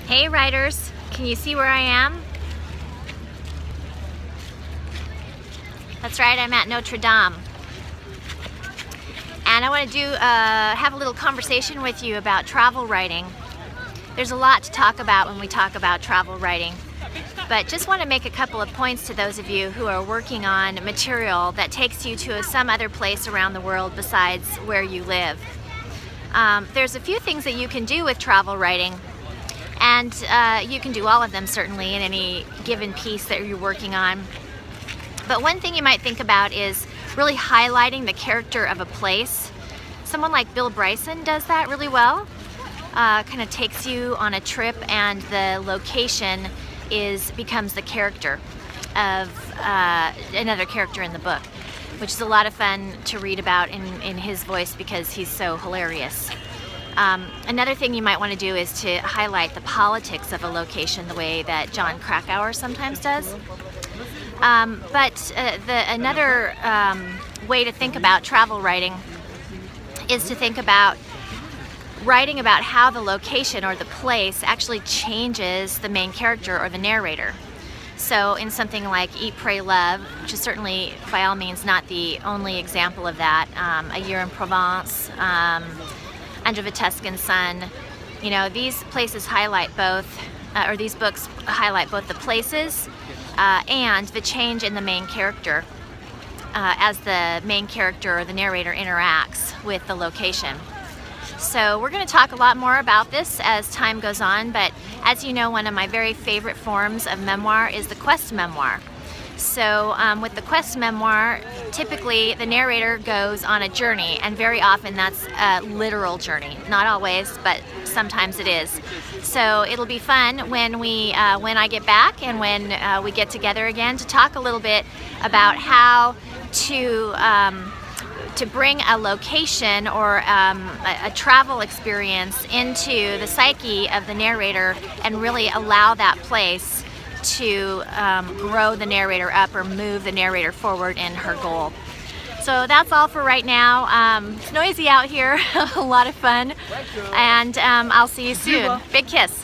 Hey writers, can you see where I am? That's right, I'm at Notre Dame. And I want to have a little conversation with you about travel writing. There's a lot to talk about when we talk about travel writing, but just want to make a couple of points to those of you who are working on material that takes you to some other place around the world besides where you live. There's a few things that you can do with travel writing, and you can do all of them certainly in any given piece that you're working on. But one thing you might think about is really highlighting the character of a place. Someone like Bill Bryson does that really well. Kind of takes you on a trip, and the location becomes the character of another character in the book, which is a lot of fun to read about in his voice because he's so hilarious. Another thing you might want to do is to highlight the politics of a location the way that Jon Krakauer sometimes does. Another way to think about travel writing is to think about writing about how the location or the place actually changes the main character or the narrator. So in something like Eat, Pray, Love, which is certainly by all means not the only example of that, A Year in Provence, Under the Tuscan Sun, you know, these places highlight both, or these books highlight both the places and the change in the main character as the main character or the narrator interacts with the location. So we're going to talk a lot more about this as time goes on, but as you know, one of my very favorite forms of memoir is the quest memoir. So with the quest memoir, typically the narrator goes on a journey, and very often that's a literal journey. Not always, but sometimes it is. So it'll be fun when I get back and when we get together again to talk a little bit about how to bring a location or a travel experience into the psyche of the narrator and really allow that place to grow the narrator up or move the narrator forward in her goal. So that's all for right now. It's noisy out here, a lot of fun, and I'll see you soon. Big kiss.